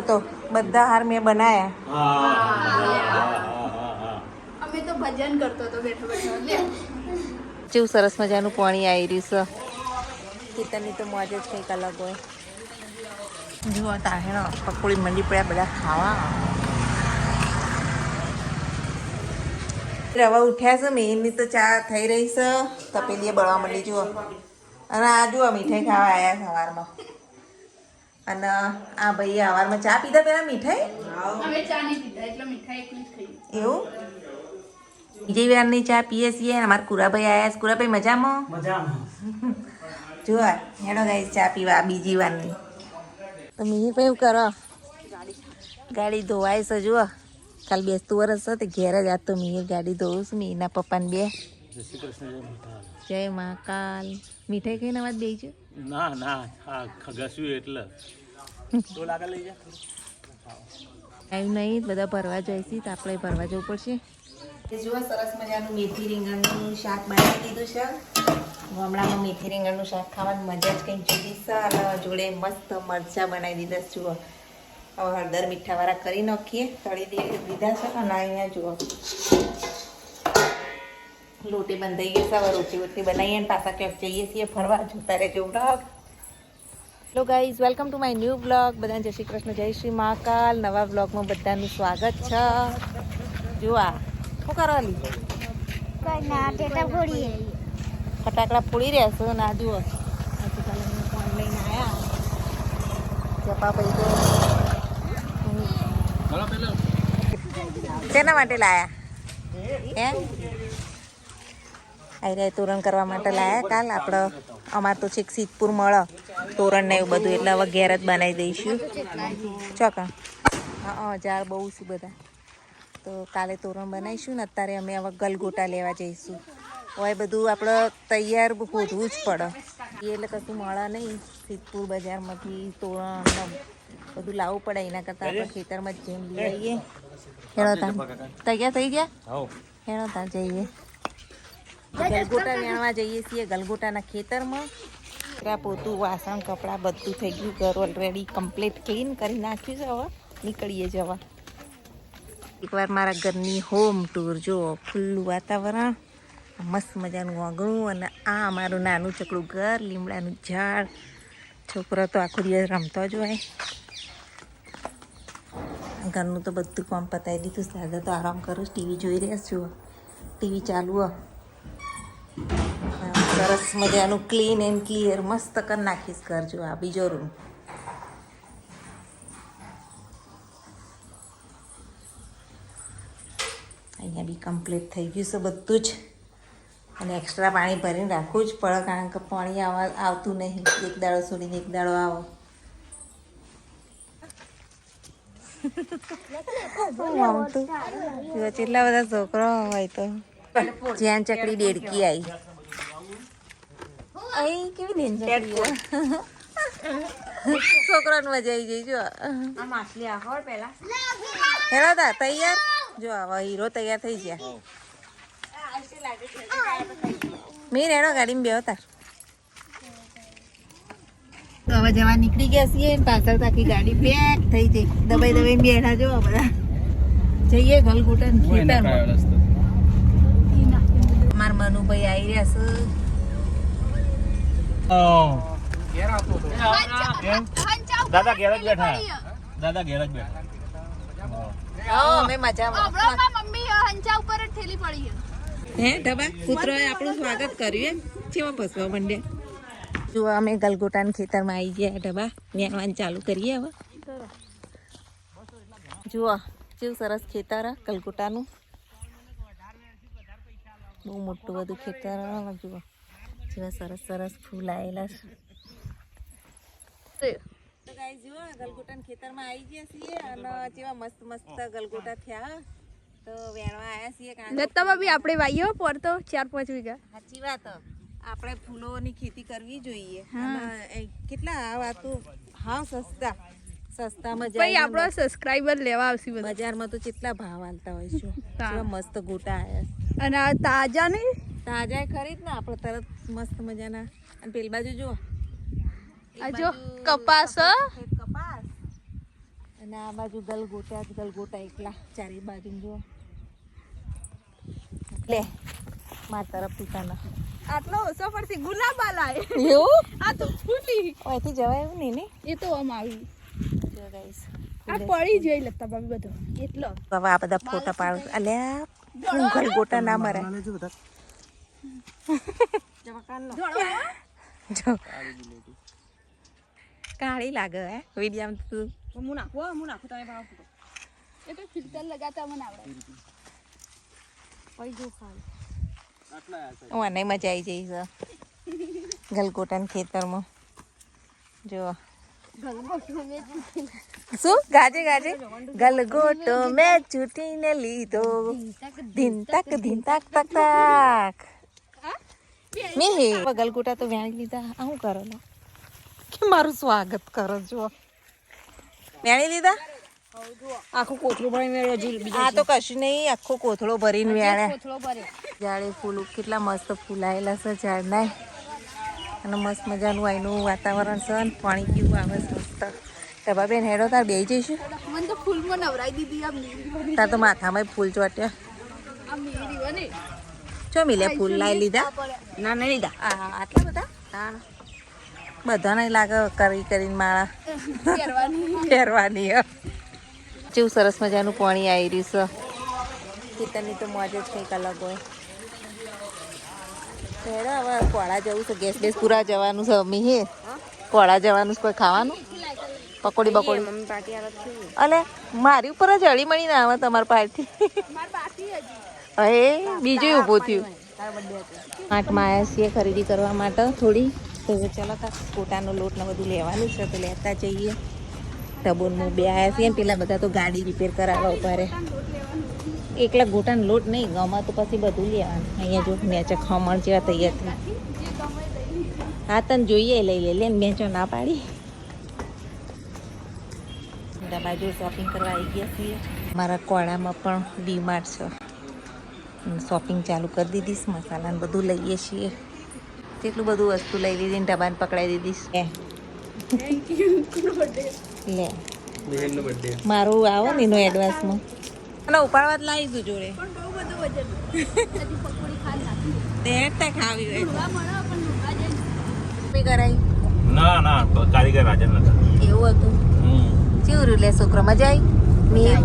તો બધા હાર મેં બનાયા. અમે તો ભજન કરતો હતો બેઠો બેઠો. કેવું સરસ મજાનું પાણી આવી રહ્યું છે. ખેતરની તો મોજ જ કંઈક અલગ હોય. જુઓ તાહેણો પકોડી મંડી પડ્યા બધા ખાવા. રવા ઉઠ્યા છે મેનની તો ચા થઈ રહી છે. તપેલીએ બળવા માંડી જુઓ. અને આ જુઓ મીઠાઈ ખાવા આવ્યા સવારમાં. અને આ ભાઈ સવારમાં ચા પીધા પેલા મીઠાઈ અમે ચા નહીં પીતા એટલે મીઠાઈ એકલી જ ખાઈએ. એવું બીજી વારની ચા પીએ છીએ. અમારા કુરાભાઈ આવ્યા છે. કુરાભાઈ મજામાં જુઓ હેડો ગાઈ ચા પીવા બીજી વારની. તો મિહિરભાઈ એવું કરો ગાડી ધોવાય છે. જુઓ કાલ બેસતું વરસ છે તે ઘેર જ આજ તો મિહિર ગાડી ધોવું છું. મિહિરના પપ્પાને બે જય મહાકાલ. મીઠાઈ ખાઈને અવાજ બે છે. ના ના હા ઘસ્યું એટલે તો લાગે લઈ જા. આવ્યું નહીં બધા ભરવા જઈશી તો આપણે ભરવા જવું પડશે. જુઓ સરસ મજાનું મેથી રીંગણનું શાક બનાવી દીધું છે. ગામડામાં મેથી રીંગણનું શાક ખાવાની મજા જ કંઈક જુદી છે. અને જોડે મસ્ત મરચાં બનાવી દીધા. જુઓ હવે હળદર મીઠાવાળા કરી નાખીએ. તળી દીધા છે. અને અહીંયા જુઓ લોટી બંધાઈ ગઈ છે. હવે રોટી બનાવીએ ને પાછા ક્યાંક જઈએ છીએ ફરવા. જોતા રહેજો blog. Hello guys, welcome to my new blog. બધાને જય શ્રી કૃષ્ણ, જય શ્રી મહાકાલ. નવા બ્લોગમાં બધાનું સ્વાગત છે. જુઓ શું કરવા લીધું ફટાકડા ફોડી રહ્યા છો. ના જુઓ આજકાલ અમે ફોન લઈને આવ્યા. જપા ભાઈ તો શેના માટે લાયા એમ આઈ તોરણ કરવા માટે લાયા. કાલ આપણે અમારે તો છેક સિદ્ધપુર મળે તોરણ ને એવું બધું. એટલે હવે ઘેર જ બનાવી દઈશું. ચોકા હા ઝાડ બહુ છે બધા. તો કાલે તોરણ બનાવીશું ને. અત્યારે અમે હવે ગલગોટા લેવા જઈશું. હવે બધું આપણે તૈયાર શોધવું જ પડે. એટલે કશું મળે નહીં. સિદ્ધપુર બજારમાંથી તોરણ બધું લાવવું પડે. એના કરતાં આપણે ખેતરમાં જ જેમ લઈ આવીએ. હેણો ત્યાં તૈયાર થઈ ગયા. હેણો ત્યાં જઈએ ગલગોટા વેણવા જઈએ છીએ. ગલગોટાના ખેતરમાં પોતું વાસણ કપડાં બધું થઈ ગયું. ઘર ઓલરેડી કમ્પ્લીટ ક્લીન કરી નાખ્યું છે. હવે નીકળીએ જવા. એકવાર મારા ઘરની હોમ ટૂર જુઓ. ખુલ્લું વાતાવરણ, મસ્ત મજાનું આંગણું અને આ અમારું નાનું ચકડું ઘર, લીમડાનું ઝાડ. છોકરો તો આખો દિવસ રમતો જ હોય. ઘરનું તો બધું કામ પતાવી દીધું. દાદા તો આરામ કરું. ટીવી જોઈ રહ્યા છું. ટીવી ચાલુ સરસ મજાનું ક્લીન એન્ડ ક્લિયર મસ્ત કરી નાખીશ ઘર. જો આ બીજો રૂમ. અહીંયા બી કમ્પ્લીટ થઈ ગયું છે બધું જ. અને એક્સ્ટ્રા પાણી ભરીને રાખવું જ પડે કારણ કે પાણી આવતું નહીં. એક દાડો છોડીને એક દાડો આવો. કેટલા બધા છોકરા હોય તો જ્યાં ચકડી દેડકી આવી. અહીં કેવી દેડકી છોકરાને મજા આવી જઈ. જો હેલો તા તૈયાર. જો હવે હીરો તૈયાર થઈ ગયા. મીર હેડો ગાડીમાં બેહો તાર. હવે જવા નીકળી ગયા છીએ. પાછળ તાકી ગાડી પેક થઈ જઈ. દબાઈ દબાઈ બેઠા જો બધા. જઈએ ગલગોટા ખેતરમાં. મારા મનુભાઈ આવી રહ્યા છે. દાદા ઘેર જ બેઠા. દાદા ઘેર જ બેઠા. અમે મજામાં. મમ્મી હંચા ઉપર જ થેલી પડી હે ઢબા પુત્રોએ આપણું સ્વાગત કર્યું એમ. કેવા ફસવા માંડ્યા. જો અમે ગલગોટાના ખેતરમાં આવી ગયા. ઢબા વેણવાનું ચાલુ કરીએ હવે. જુઓ કેવું સરસ ખેતર ગલગોટાનું. બહુ મોટું બધું ખેતર. જુઓ જેવા સરસ સરસ ફૂલ આવેલા છે. જુઓ ગલગોટાના ખેતરમાં આવી ગયા છીએ. અને જેવા મસ્ત મસ્ત ગલગોટા થયા. તો વેણવા આવ્યા છીએ. દત્તામાં બી આપણે વાઈઓ પર તો 4-5 વીઘા. સાચી વાત. આપણે ફૂલોની ખેતી કરવી જોઈએ. કેટલા આ વાતો હા સસ્તામાં ભાઈ આપણો સબસ્ક્રાઇબર લેવા આવશે બધા. બજારમાં તો કેટલા ભાવ હાલતા હોય છે. મસ્ત ગોટા આવ્યા. અને આ તાજા નહીં તાજા ખરીદ ને આપણે તરત મસ્ત મજાના. અને પેલી બાજુ જો આ જો કપાસ કપાસ અને આ બાજુ ગલગોટા જ ગલગોટા એકલા ચારે બાજુ જો લે માર તરફથી તને આટલો ઓછો પડશે ગુલાબ આલાય એવું આ તો ફૂટી અહીંથી જવાય એવું નહીં ને એ તો આમ આવી જો ગાઈસ આ પડી જોઈ લગતા ભાભી બધો એટલો હવે આ બધા ફોટા પાડ અલ્યા હું ગલગોટા ના મરે જો કાળી લાગે હે વિડિયામાં તું હું નાખું તમે ભાવ એ તો ફિલ્ટર લગાતા મને આવડે પૈજો ખાવ મને મજા આવી જઈ છે ગલગોટાના ખેતરમાં જો શું ગાજે ગાજે ગલગોટો મેં ચૂંટીને લીધો ધીન તક તક તક મી ગલગોટા તો વેણી લીધા આ શું કરો લા કે મારું સ્વાગત કરો જો વેણી લીધા આખું કોથળું ભરીને આ તો કશું નહીં આખો કોથળો ભરીને વેણે કોથળો ભરે ઝાડે ફૂલ કેટલા મસ્ત ફૂલાયેલા છે ઝાડના અને મસ્ત મજાનું અહીંનું વાતાવરણ છે અને પાણી પીવું આવે છે મસ્ત ટબાબેન હેડો તાર બેસી જઈશું મને તો ફૂલમાં નવરાઈ દીધી આ મીરી તાર તો માથામાં ફૂલ ચોટ્યા આ મીરી બને ચો મિલે ફૂલ લાવી લીધા ના નહીં લીધા હા આટલા બધા હા બધા નહીં લાગે કરીને માળા પહેરવાની કેવું સરસ મજાનું પાણી આવી રહ્યું છે ખેતરની તો મોજ જ કંઈક અલગ હોય હેડો હવે કોળા જવું છે ગેસ બેસ પૂરા જવાનું છે અમી હે કોળા જવાનું છે કોઈ ખાવાનું પકોડી બકોડી અલે મારી ઉપર જ હળીમળી ના આવે તમારી પાર્ટી હે બીજું ઊભું થયું આટમાં આવ્યા છીએ ખરીદી કરવા માટે થોડી તો ચાલો કોટાનો લોટ ને બધું લેવાનું છે તો લેતા જઈએ ટબોનું બે આવ્યા છીએ ને પેલા બધા તો ગાડી રિપેર કરાવવા ઉભા રહે એકલા ગોટાનો લોટ નહીં ગમે તો પછી બધું લેવાનું અહીંયા જો મેચે ખમણ જેવા તૈયાર થાય હા તને જોઈએ લઈ લે ને મેચો ના પાડી બાજુ શોપિંગ કરવા આવી ગયા છીએ મારા કોળામાં પણ ડીમાર્ટ છે શોપિંગ ચાલુ કરી દીધીશ મસાલાને બધું લઈએ છીએ કેટલું બધું વસ્તુ લઈ લીધી ને ડબ્બાને પકડાઈ દીધીશ લે મારું આવો ને એનો એડવાન્સમાં અને ઉપાડવા જ લાવીશું જોડે દેડતા ખાવી હોય કરાઈ ના ના કારીગર હાજર નતા એવું હતું કેવું રહ્યું લે છોકરો મજા આવી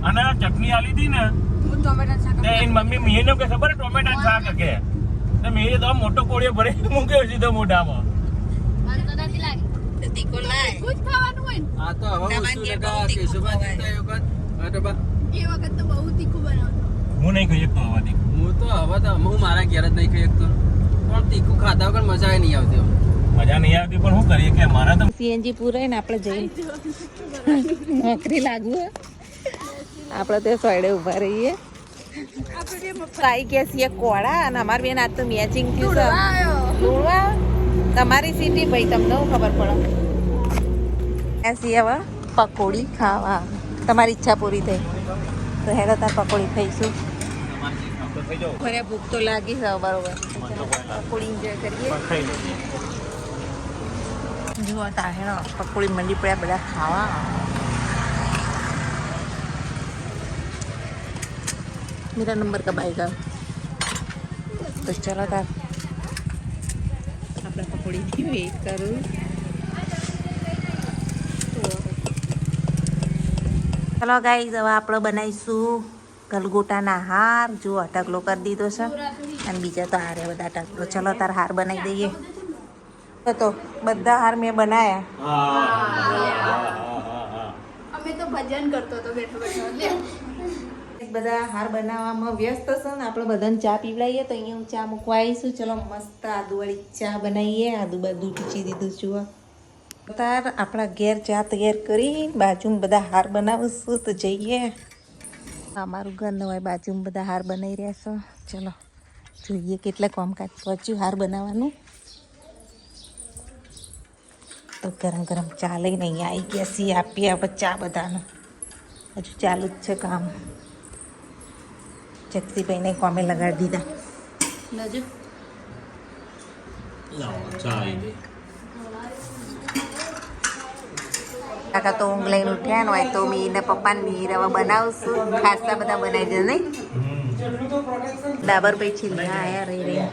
અને ચટણી આલી હતી ને એની મમ્મી મીને કે ખબર ટોમેટા શાક કે મેં તો મોટો કોળિયો ભરે મૂક્યો સીધો મોઢામાં તીખો લાય કુછ ખાવાનું હોય આ તો હવે વસ્તુ લગાવવા કેશુભા જીતા એ વખત એ વખત તો બહુ તીખું બનાવતો હું નહીં ખાઈ શકતો હવાથી હું તો હવે તો હું મારા ઘેર જ નહીં ખાઈ શકતો પણ તીખું ખાતા વગર મજા નહીં આવતી મજા નહીં આવતી પણ શું કરીએ કે મારા તો સીએનજી પૂરાય ને આપણે જઈએ નોકરી લાગવું આપણે તે સાઈડે ઊભા રહીએ આવી ગયા છીએ કોળા અને અમારી બેન આજ તો મેચિંગ થયું છે લુણવા તમારી સિટી ભાઈ તમને શું ખબર પડે છીએ હવે પકોડી ખાવા તમારી ઈચ્છા પૂરી થઈ તો હેડો તાર પકોડી ખાઈશું ખરે ભૂખ તો લાગી છે બરોબર પકોડી એન્જોય કરીએ જુઓ તા હેડો પકોડી મંડી પડ્યા બધા ખાવા मेरा नंबर कब आएगा तो चलो तार આપણે પકોડીની વેઇટ કરું ચલો ગાઈઝ હવે આપણે બનાવીશું ગલગોટાના હાર જો ઢગલો કરી દીધો છે અને બીજા તો હારે બધા ઢગલો ચલો તાર હાર બનાવી દઈએ તો બધા હાર મેં બનાવ્યા અમે તો ભજન કરતો તો બેઠો બેઠો લે બધા હાર બનાવવામાં વ્યસ્ત છે ને આપણે બધાને ચા પીવડાવીએ તો અહીંયા હું ચા મૂકવા આવીશું ચલો મસ્ત આદુવાળી ચા બનાવીએ આદુ બધું ટીચી દીધું છું તાર આપણા ઘેર ચા તૈયાર કરી બાજુમાં બધા હાર બનાવીશું તો જઈએ અમારું ઘર નવાય બાજુમાં બધા હાર બનાવી રહ્યા છે ચલો જોઈએ કેટલા કામકાજ પહોંચ્યું હાર બનાવવાનું તો ગરમ ગરમ ચા લઈને અહીંયા આવી ગયા છીએ આપીએ આપણે ચા બધાને હજુ ચાલુ જ છે કામ જગસીભાઈને કોમે લગાડી દીધા નજુ કાકા તો ઊંઘ લઈને ઉઠ્યા હોય તો મીને પપ્પાને મીર હવે બનાવશું ખાસા બધા બનાવી દે નહીં ડાબર પછી છેલ્લા આયા રહી રહ્યા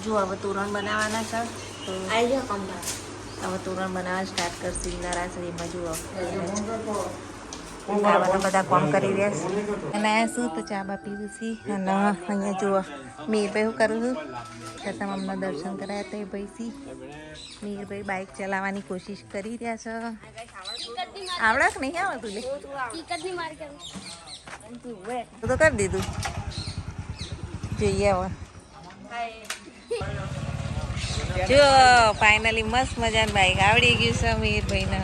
જો હવે તોરણ બનાવવાના છે તો હવે તોરણ બનાવવા સ્ટાર્ટ કરશે નરાસરીમાં જુઓ ખાવાના બધા કામ કરી રહ્યા છે અને આ શું તો ચા બા પીવું છે અને અહીંયા જુઓ મીરભાઈ શું કરું છું છતાં અમને દર્શન કરાયા તો એ ભાઈ સી મીરભાઈ બાઇક ચલાવવાની કોશિશ કરી રહ્યા છે આવડે કે નહીં આવડતું લે તો કરી દીધું જોઈએ હવે જો ફાઇનલી મસ્ત મજાની બાઇક આવડી ગયું છે મીરભાઈને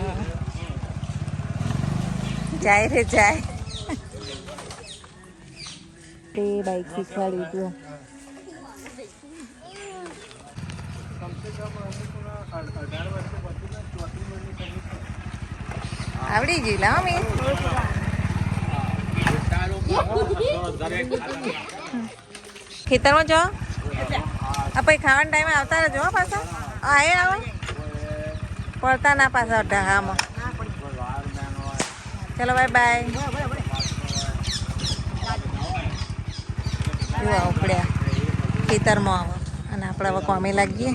જાય રે જાય તે બાઇક શીખવાડી તું આવડી ગઈ લા મીર ખેતરમાં જો આ પછી ખાવાના ટાઈમે આવતા રહેજો પાછા આએ આવો પડતા ના પાછા ઢાહામાં ચલો બાય બાય જો ઉપડ્યા ખેતરમાં આવો અને આપણે હવે કોમે લાગીએ